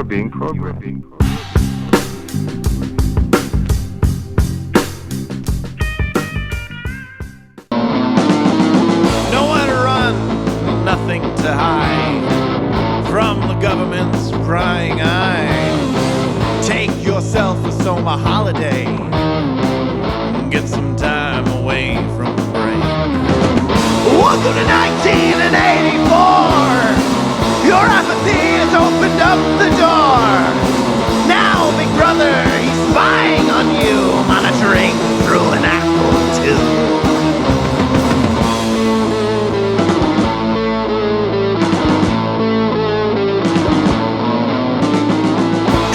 being programmed. Nowhere to run, nothing to hide from the government's prying eye. Take yourself a summer holiday, get some time away from the brain. Welcome to 1984. Your apathy has opened up the door. Now, big brother, he's spying on you, monitoring through an Apple II.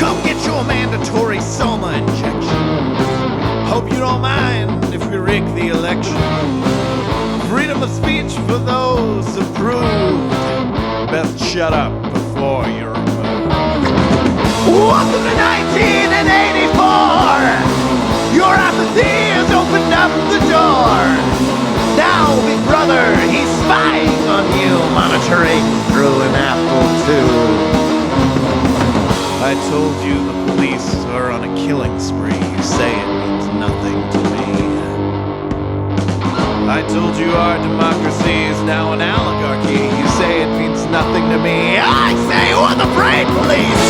Come get your mandatory soma injections. Hope you don't mind if we rig the election. Freedom of speech for those approved. Best shut up before you're removed. Welcome to 1984. Your apathy has opened up the door. Now, big brother, he's spying on you, monitoring through an Apple II. I told you the police are on a killing spree. You say it means nothing to me. I told you our democracy is now an oligarchy. You say it means nothing to me. I say we're the brain police!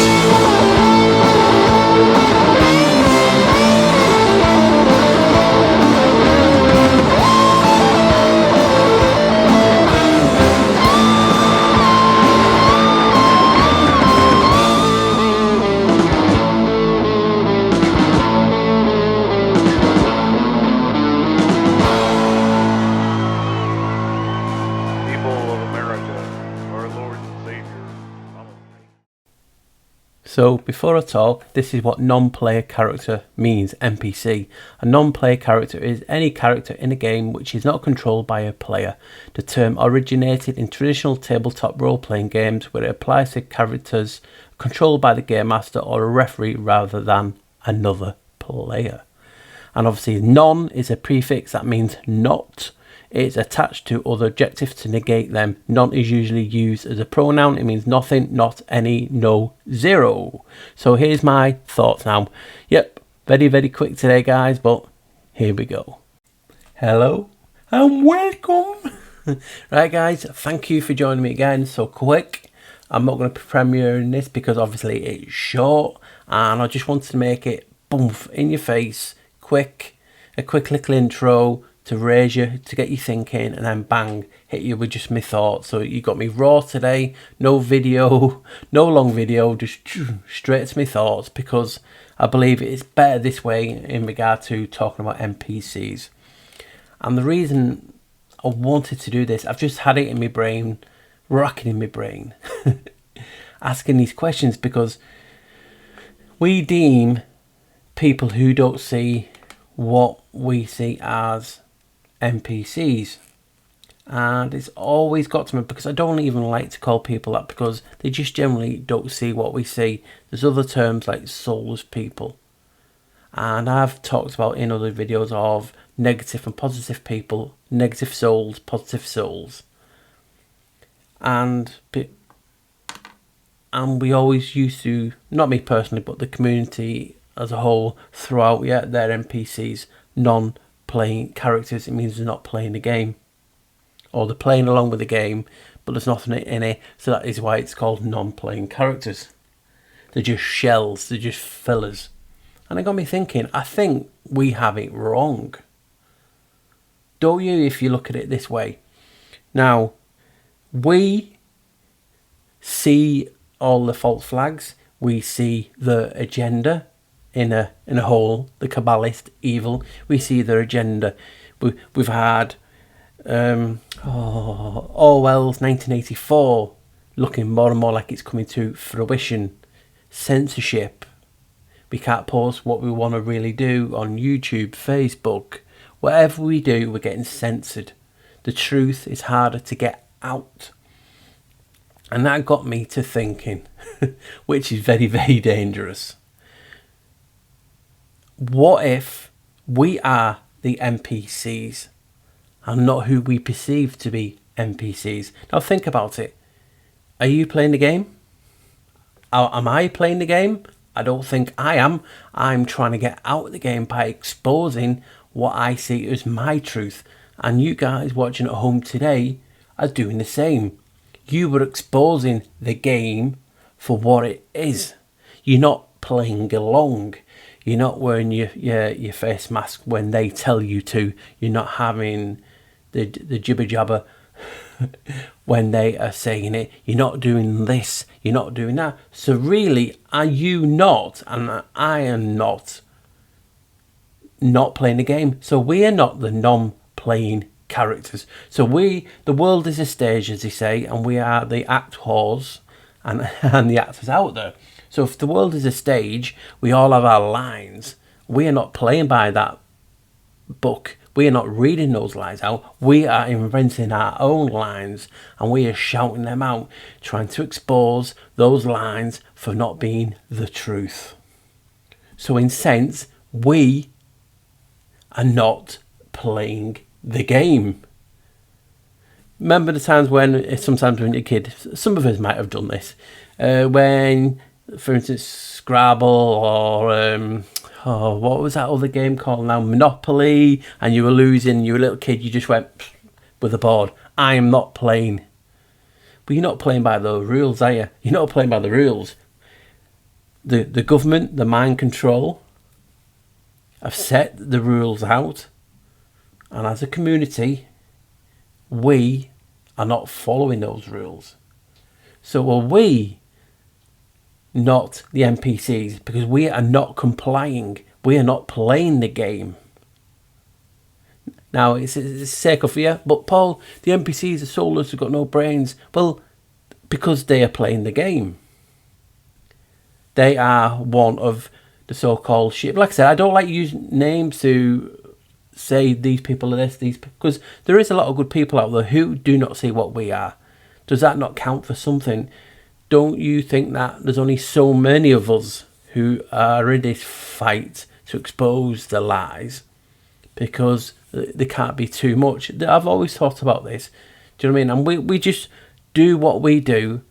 So before I talk, this is what non-player character means, NPC. A non-player character is any character in a game which is not controlled by a player. The term originated in traditional tabletop role-playing games where it applies to characters controlled by the game master or a referee rather than another player. And obviously non is a prefix that means not. It's attached to other adjectives to negate them. Non is usually used as a pronoun. It means nothing, not any, no, zero. So here's my thoughts now. Yep, very, very quick today, guys, but here we go. Hello and welcome. Right, guys, thank you for joining me again so quick. I'm not going to be premiering this because obviously it's short and I just wanted to make it boom in your face, quick, a quick little intro to raise you, to get you thinking, and then bang, hit you with just my thoughts. So you got me raw today, no video, no long video, just straight to my thoughts, because I believe it's better this way in regard to talking about NPCs. And the reason I wanted to do this, I've just had it in my brain, racking in my brain, asking these questions, because we deem people who don't see what we see as NPCs, and it's always got to me because I don't even like to call people that because they just generally don't see what we see. There's other terms like soulless people, and I've talked about in other videos of negative and positive people, negative souls, positive souls, and we always used to, not me personally but the community as a whole, throw out they're NPCs, non-playing characters. It means they're not playing the game, or they're playing along with the game but there's nothing in it, so that is why it's called non-playing characters. They're just shells, they're just fillers. And it got me thinking, I think we have it wrong, don't you, if you look at it this way? Now, we see all the false flags, we see the agenda in a whole, the Kabbalist evil. We see their agenda. We've had Orwell's 1984 looking more and more like it's coming to fruition. Censorship. We can't post what we want to really do on YouTube, Facebook. Whatever we do, we're getting censored. The truth is harder to get out. And that got me to thinking, which is very, very dangerous. What if we are the NPCs and not who we perceive to be NPCs? Now think about it. Are you playing the game? Am I playing the game? I don't think I am. I'm trying to get out of the game by exposing what I see as my truth. And you guys watching at home today are doing the same. You were exposing the game for what it is. You're not playing along. You're not wearing your face mask when they tell you to. You're not having the jibber jabber when they are saying it. You're not doing this. You're not doing that. So really, are you not, and I am not playing the game? So we are not the non-playing characters. So the world is a stage, as they say, and we are the actors and and the actors out there. So if the world is a stage, we all have our lines. We are not playing by that book. We are not reading those lines out. We are inventing our own lines, and we are shouting them out, trying to expose those lines for not being the truth. So in sense, we are not playing the game. Remember the times sometimes when you're a kid, some of us might have done this, when, for instance, Scrabble or what was that other game called now? Monopoly, and you were losing, you were a little kid, you just went with the board. I am not playing. But you're not playing by the rules, are you? You're not playing by the rules. The government, the mind control, have set the rules out, and as a community, we are not following those rules. So are we not the NPCs? Because we are not complying. We are not playing the game. Now, it's a sake of fear, but Paul, the NPCs are soulless, have got no brains. Well, because they are playing the game. They are one of the so-called shit. Like I said, I don't like using names to say these people are this, because there is a lot of good people out there who do not see what we are. Does that not count for something? Don't you think that there's only so many of us who are in this fight to expose the lies, because there can't be too much? I've always thought about this. Do you know what I mean? And we just do what we do,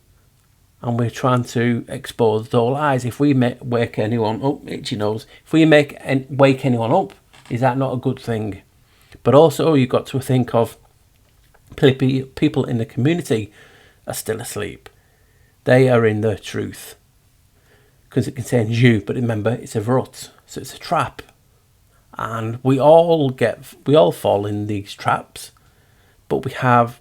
and we're trying to expose those lies. If we wake anyone up, itchy nose, if we wake anyone up, is that not a good thing? But also, you've got to think of people in the community are still asleep. They are in the truth, because it contains you. But remember, it's a rut, so it's a trap, and we all fall in these traps. But we have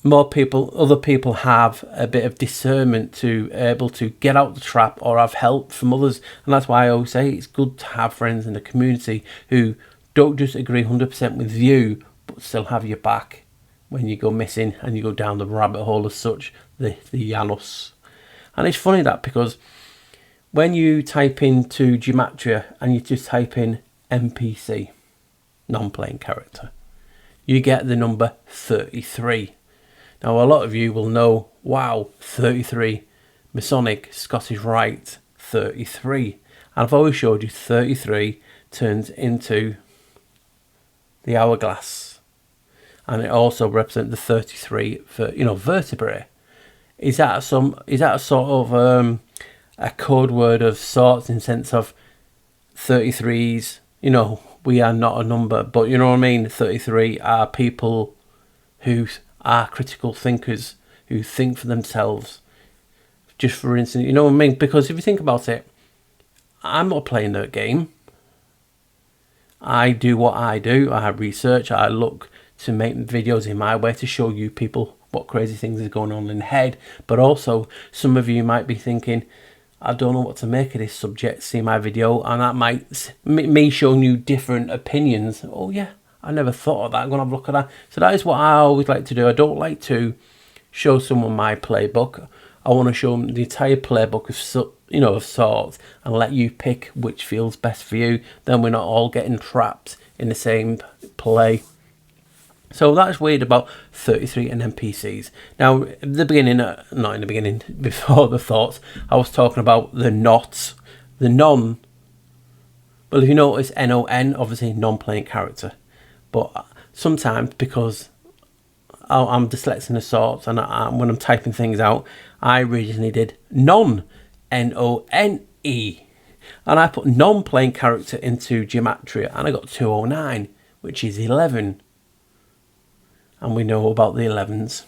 other people have a bit of discernment to able to get out the trap or have help from others. And that's why I always say it's good to have friends in the community who don't just agree 100% with you, but still have your back when you go missing and you go down the rabbit hole as such, the Janus. And it's funny that, because when you type into gematria and you just type in NPC, non-playing character, you get the number 33. Now, a lot of you will know, wow, 33, Masonic, Scottish Rite, 33. And I've always showed you 33 turns into the hourglass. And it also represents the 33 for, vertebrae. Is that a sort of a code word of sorts, in sense of 33s? We are not a number, but you know what I mean. 33 are people who are critical thinkers, who think for themselves. Just for instance, you know what I mean? Because if you think about it, I'm not playing that game. I do what I do. I research. I look to make videos in my way to show you people what crazy things is going on in the head. But also, some of you might be thinking, I don't know what to make of this subject. See my video, and that might me showing you different opinions. Oh yeah, I never thought of that. I'm going to have a look at that. So that is what I always like to do. I don't like to show someone my playbook. I want to show them the entire playbook of sorts, and let you pick which feels best for you. Then we're not all getting trapped in the same play. So that's weird about 33 and NPCs. Now, at the beginning, not in the beginning, before the thoughts, I was talking about the nots, the non. Well, if you notice, NON, obviously non-playing character. But sometimes, because I'm dyslexic of sorts, and when I'm typing things out, I originally did non, None, and I put non-playing character into gematria, and I got 209, which is 11. And we know about the 11s.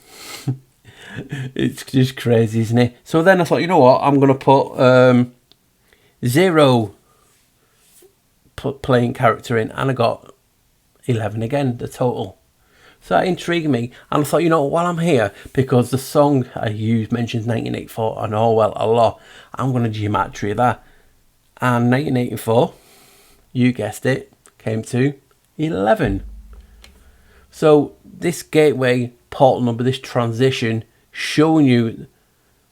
It's just crazy, isn't it? So then I thought, you know what, I'm going to put 0 playing character in, and I got 11 again, the total. So that intrigued me, and I thought, you know, while I'm here, because the song I used mentions 1984 and Orwell a lot, I'm going to gematria that. And 1984, you guessed it, came to 11. So this gateway portal number, this transition, showing you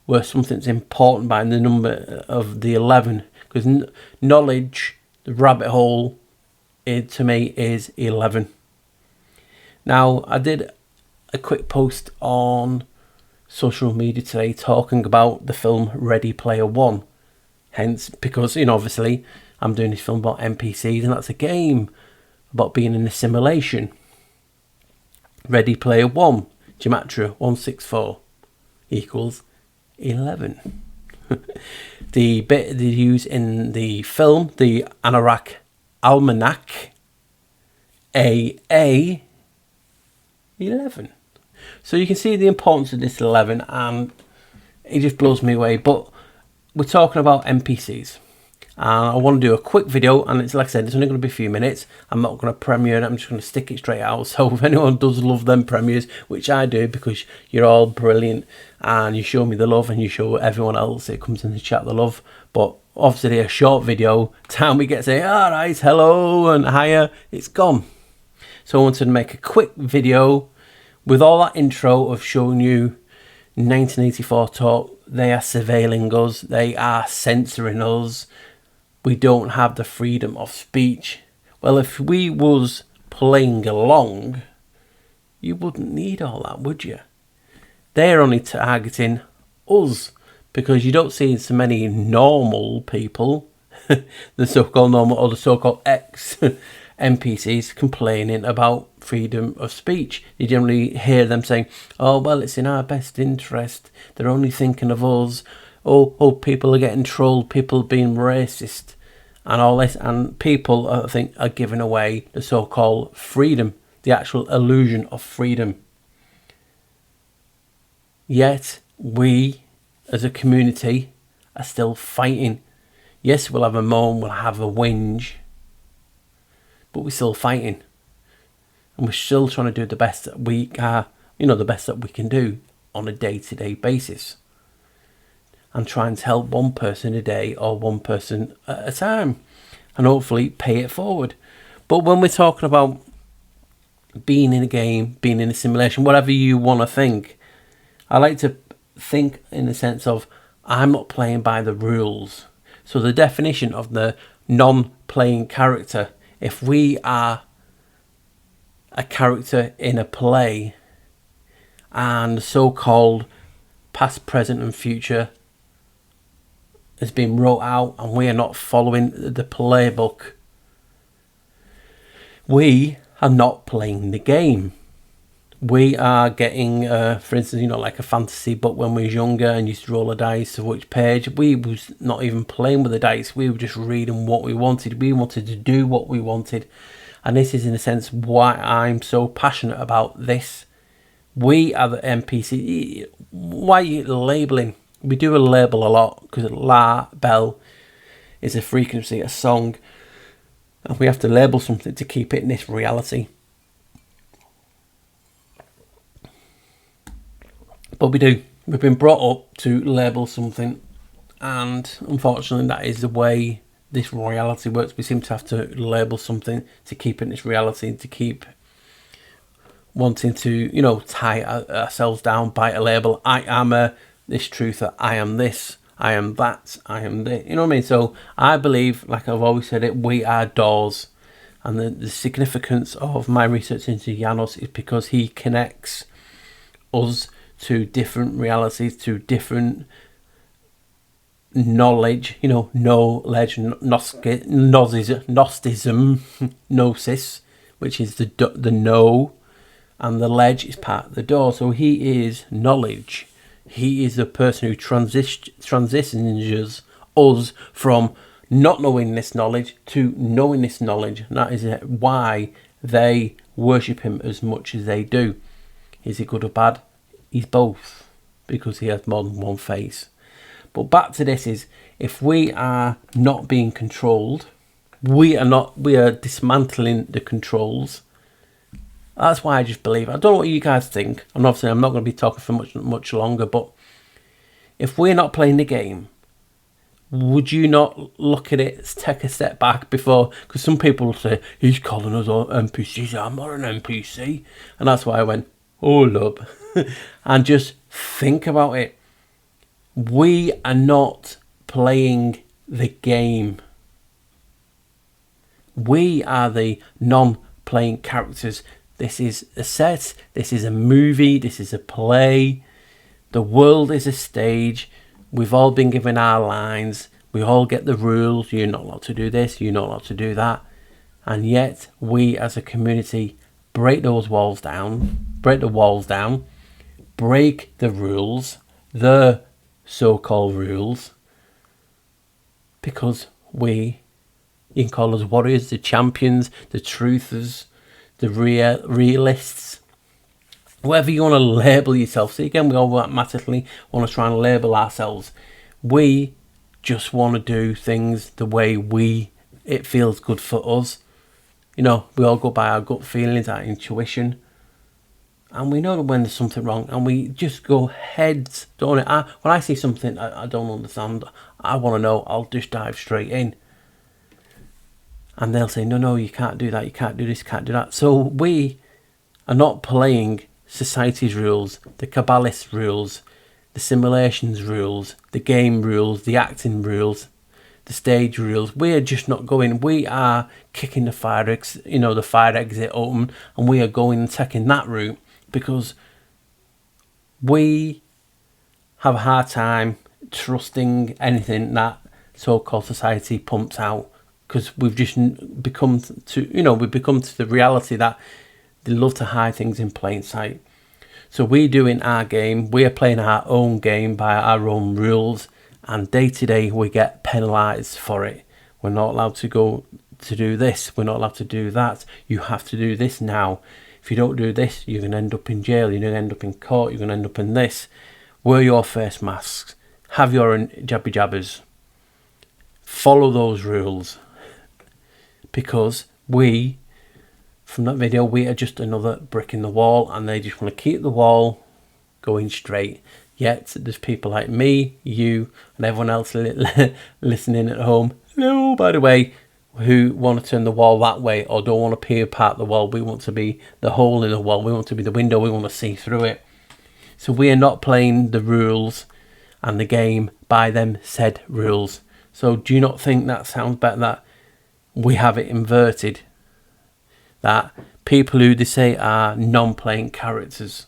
where something's important by the number of the 11, because knowledge, the rabbit hole, to me is 11. Now, I did a quick post on social media today talking about the film Ready Player One. Hence, because, you know, obviously I'm doing this film about NPCs, and that's a game about being in a simulation. Ready Player One, gematria 164 equals 11. The bit they use in the film, the Anorak Almanac, AA 11. So you can see the importance of this 11, and it just blows me away. But we're talking about NPCs, and I want to do a quick video, and it's like I said, it's only going to be a few minutes. I'm not going to premiere it, I'm just going to stick it straight out. So if anyone does love them premieres, which I do, because you're all brilliant and you show me the love, and you show everyone else that comes in the chat the love, but obviously a short video, time we get to say alright, hello and hiya, it's gone. So I wanted to make a quick video with all that intro of showing you 1984 talk. They are surveilling us, they are censoring us, we don't have the freedom of speech. Well, if we was playing along, you wouldn't need all that, would you? They're only targeting us, because you don't see so many normal people, the so-called normal, or the so-called ex NPCs complaining about freedom of speech. You generally hear them saying, oh, well, it's in our best interest, they're only thinking of us, oh, people are getting trolled, people being racist, and all this, and people, I think, are giving away the so-called freedom, the actual illusion of freedom. Yet, we, as a community, are still fighting. Yes, we'll have a moan, we'll have a whinge, but we're still fighting, and we're still trying to do the best that we are, the best that we can do on a day-to-day basis, and trying to help one person a day or one person at a time, and hopefully pay it forward. But when we're talking about being in a game, being in a simulation, whatever you want to think, I like to think in the sense of I'm not playing by the rules. So the definition of the non-playing character, if we are a character in a play and so-called past, present and future has been wrote out and we are not following the playbook, we are not playing the game. We are getting, for instance, like a fantasy book when we were younger and used to roll a dice of which page. We was not even playing with the dice. We were just reading what we wanted. We wanted to do what we wanted. And this is, in a sense, why I'm so passionate about this. We are the NPC. Why are you labeling? We do a label a lot because la, bell is a frequency, a song. And we have to label something to keep it in this reality. But we do. We've been brought up to label something, and unfortunately that is the way this reality works. We seem to have to label something to keep in this reality, to keep wanting to, tie ourselves down by a label. I am this truth, I am this, I am that, I am this. You know what I mean? So I believe, like I've always said it, we are doors. And the significance of my research into Janos is because he connects us to different realities, to different knowledge, knowledge, Gnosticism, gnosis, which is the know, and the ledge is part of the door. So he is knowledge. He is the person who transitions us from not knowing this knowledge to knowing this knowledge. And that is why they worship him as much as they do. Is he good or bad? He's both, because he has more than one face. But back to this is, if we are not being controlled, we are dismantling the controls. That's why I just believe. I don't know what you guys think. And obviously I'm not going to be talking for much longer, but if we're not playing the game, would you not look at it, take a step back before? Because some people say, he's calling us all NPCs. I'm not an NPC. And that's why I went, hold up. And just think about it. We are not playing the game. We are the non-playing characters. This is a set. This is a movie. This is a play. The world is a stage. We've all been given our lines. We all get the rules. You're not allowed to do this. You're not allowed to do that. And yet we as a community break those walls down. Break the walls down. Break the rules. The so-called rules. Because you can call us warriors, the champions, the truthers, the realists. Whatever you want to label yourself. See, again, we automatically want to try and label ourselves. We just want to do things the way it feels good for us. You know, we all go by our gut feelings, our intuition. And we know when there's something wrong. And we just go heads, don't it? When I see something I don't understand, I want to know, I'll just dive straight in. And they'll say, no, you can't do that. You can't do this, can't do that. So we are not playing society's rules, the Kabbalist rules, the simulations rules, the game rules, the acting rules, the stage rules. We are just not going. We are kicking the fire exit open, and we are going and taking that route because we have a hard time trusting anything that so-called society pumps out, because we've just become to the reality that they love to hide things in plain sight. So we do in our game, we are playing our own game by our own rules, and day to day we get penalised for it. We're not allowed to go to do this, we're not allowed to do that. You have to do this now. If you don't do this, you're going to end up in jail, you're going to end up in court, you're going to end up in this. Wear your face masks, have your jabby jabbers, follow those rules, because from that video, we are just another brick in the wall, and they just want to keep the wall going straight. Yet there's people like me, you, and everyone else listening at home, hello, by the way, who want to turn the wall that way or don't want to peer part the wall. We want to be the hole in the wall. We want to be the window. We want to see through it. So we are not playing the rules and the game by them said rules. So do you not think that sounds better, that we have it inverted? That people who they say are non-playing characters,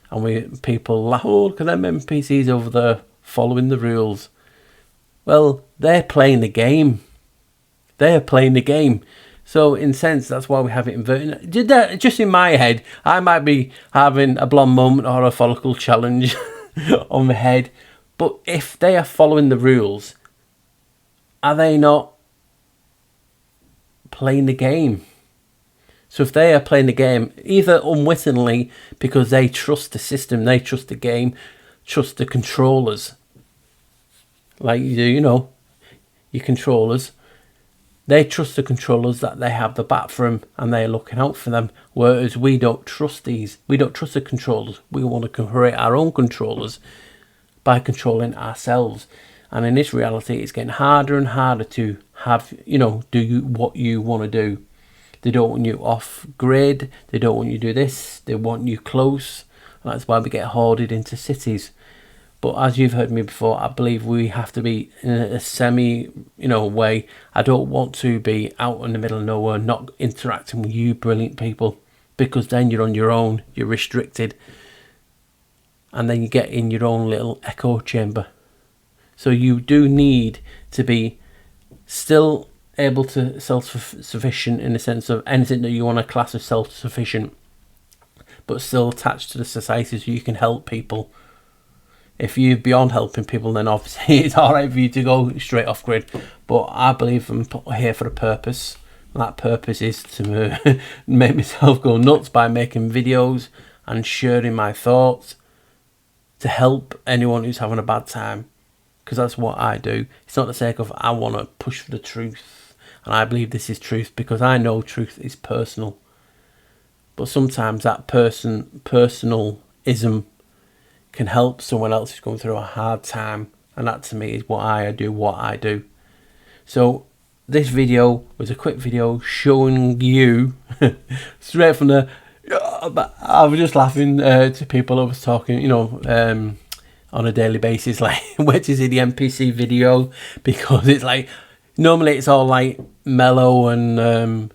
and people laugh, oh, look at them NPCs over there following the rules. Well, they're playing the game. They're playing the game. So in a sense, that's why we have it inverted. Just in my head, I might be having a blonde moment or a follicle challenge on my head. But if they are following the rules, are they not playing the game? So if they are playing the game, either unwittingly because they trust the system, they trust the game, trust the controllers, like you do, your controllers, they trust the controllers that they have the back for them and they're looking out for them, whereas we don't trust these. We don't trust the controllers. We want to create our own controllers by controlling ourselves. And in this reality, it's getting harder and harder to have, do what you want to do. They don't want you off grid. They don't want you to do this. They want you close. And that's why we get hoarded into cities. But as you've heard me before, I believe we have to be in a semi, way. I don't want to be out in the middle of nowhere, not interacting with you brilliant people, because then you're on your own. You're restricted. And then you get in your own little echo chamber. So you do need to be still able to self-sufficient in the sense of anything that you want to class as self-sufficient. but still attached to the society so you can help people. If you're beyond helping people, then obviously it's alright for you to go straight off grid. But I believe I'm here for a purpose. And that purpose is to make myself go nuts by making videos and sharing my thoughts to help anyone who's having a bad time. Because that's what I do. It's not the sake of I want to push for the truth. And I believe this is truth because I know truth is personal. But sometimes that personalism can help someone else who's going through a hard time, and that to me is why I do. So this video was a quick video showing you straight from the I was just laughing to people I was talking, on a daily basis, like which is in the NPC video, because it's like normally it's all like mellow and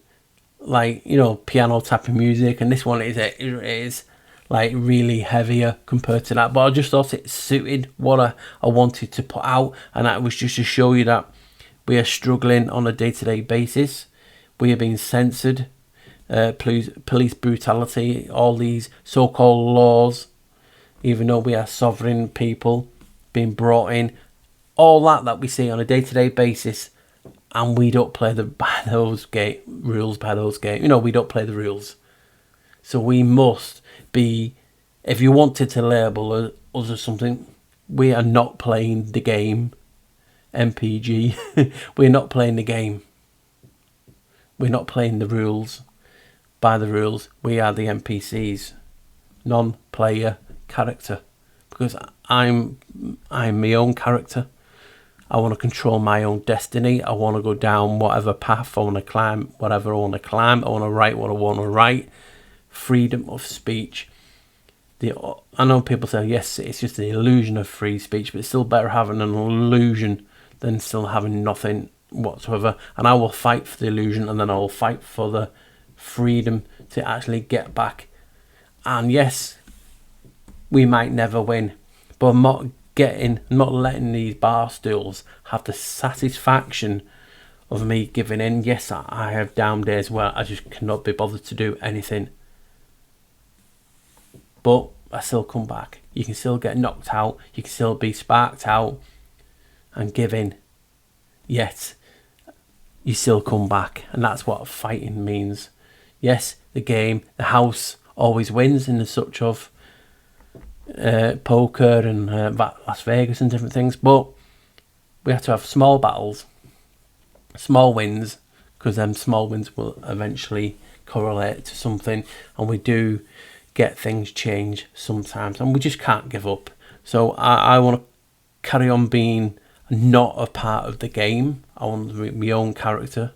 piano tapping music, and this one is like really heavier compared to that. But I just thought it suited what I wanted to put out, and that was just to show you that we are struggling on a day-to-day basis. We are being censored, police brutality, all these so-called laws, even though we are sovereign people being brought in, all that we see on a day-to-day basis, and we don't play by those rules. We don't play the rules. So we must be, if you wanted to label us as something, we are not playing the game. MPG, we're not playing the game. We're not playing the rules by the rules. We are the NPCs, non-player character, because I'm my own character. I want to control my own destiny. I want to go down whatever path I want to climb, whatever I want to climb. I want to write what I want to write. Freedom of speech. I know people say, yes, it's just the illusion of free speech, but it's still better having an illusion than still having nothing whatsoever. And I will fight for the illusion, and then I will fight for the freedom to actually get back. And yes, we might never win, but I'm not letting these bar stools have the satisfaction of me giving in. Yes, I have down days where I just cannot be bothered to do anything, but I still come back. You can still get knocked out, you can still be sparked out and give in, yet you still come back. And that's what fighting means. Yes, the house always wins in the such of poker and Las Vegas and different things, but we have to have small battles, small wins, because them small wins will eventually correlate to something, and we do get things change sometimes, and we just can't give up. So I want to carry on being not a part of the game. I want to be my own character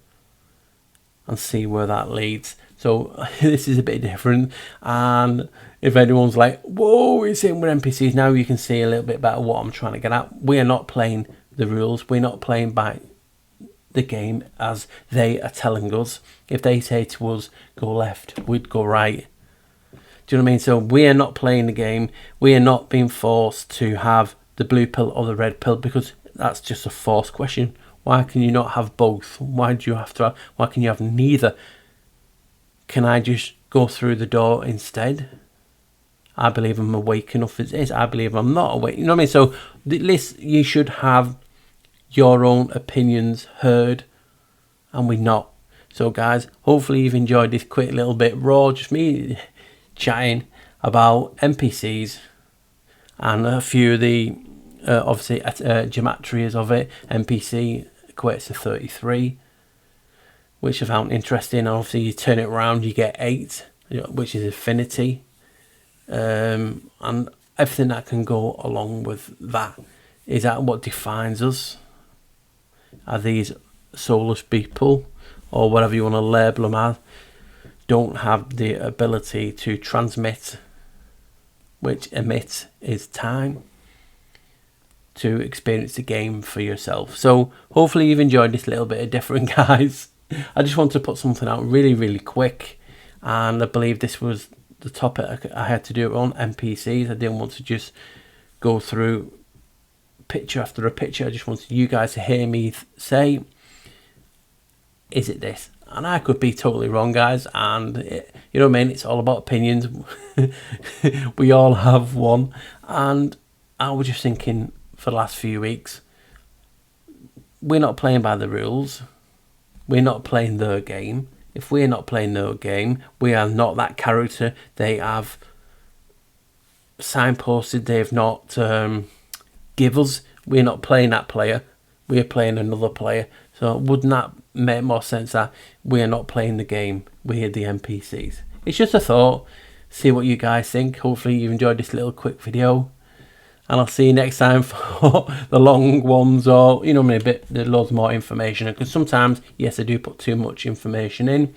and see where that leads. So this is a bit different, and if anyone's like, whoa, it's in with NPCs, now you can see a little bit better what I'm trying to get at. We are not playing the rules. We're not playing by the game as they are telling us. If they say to us, go left, we'd go right. Do you know what I mean? So we are not playing the game. We are not being forced to have the blue pill or the red pill, because that's just a forced question. Why can you not have both? Why can you have neither? Can I just go through the door instead? I believe I'm awake enough as it is. I believe I'm not awake. You know what I mean? So at least you should have your own opinions heard, and we're not. So guys, hopefully you've enjoyed this quick little bit raw, just me chatting about NPCs and a few of the obviously gematrias of it. NPC equates to 33, which I found interesting. And obviously you turn it around, you get 8, which is infinity, and everything that can go along with that. Is that what defines us? Are these soulless people, or whatever you want to label them as, don't have the ability to transmit, which emit is time, to experience the game for yourself. So hopefully you've enjoyed this little bit of different, guys. I just wanted to put something out really quick, and I believe this was the topic I had to do it on NPCs. I didn't want to just go through picture after a picture. I just wanted you guys to hear me say, is it this? and I could be totally wrong, guys, and you know what I mean, it's all about opinions. We all have one, and I was just thinking for the last few weeks, we're not playing by the rules, we're not playing their game. If we're not playing their game, we are not that character they have signposted, they've not give us. We're not playing that player, we're playing another player. So wouldn't that make more sense that we're not playing the game, we're the NPCs? It's just a thought. See what you guys think. Hopefully you've enjoyed this little quick video, and I'll see you next time for the long ones, or you know, maybe a bit, there's loads more information, because sometimes, yes, I do put too much information in,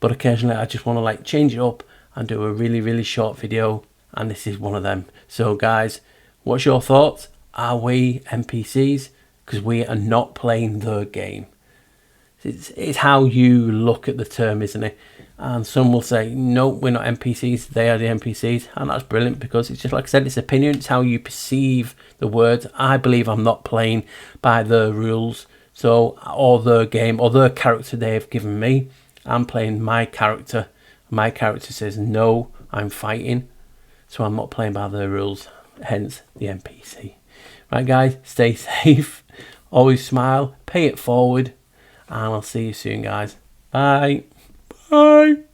but occasionally I just want to like change it up and do a really short video, and this is one of them. So guys, what's your thoughts? Are we NPCs? Because we are not playing the game. It's how you look at the term, isn't it? And some will say, no, we're not NPCs, they are the NPCs. And that's brilliant, because it's just like I said, it's opinion, it's how you perceive the words. I believe I'm not playing by the rules, so, or the game, or the character they've given me. I'm playing my character. My character says, no, I'm fighting. So I'm not playing by the rules, hence the NPC. Right, guys, stay safe. Always smile, pay it forward. And I'll see you soon, guys. Bye. Bye.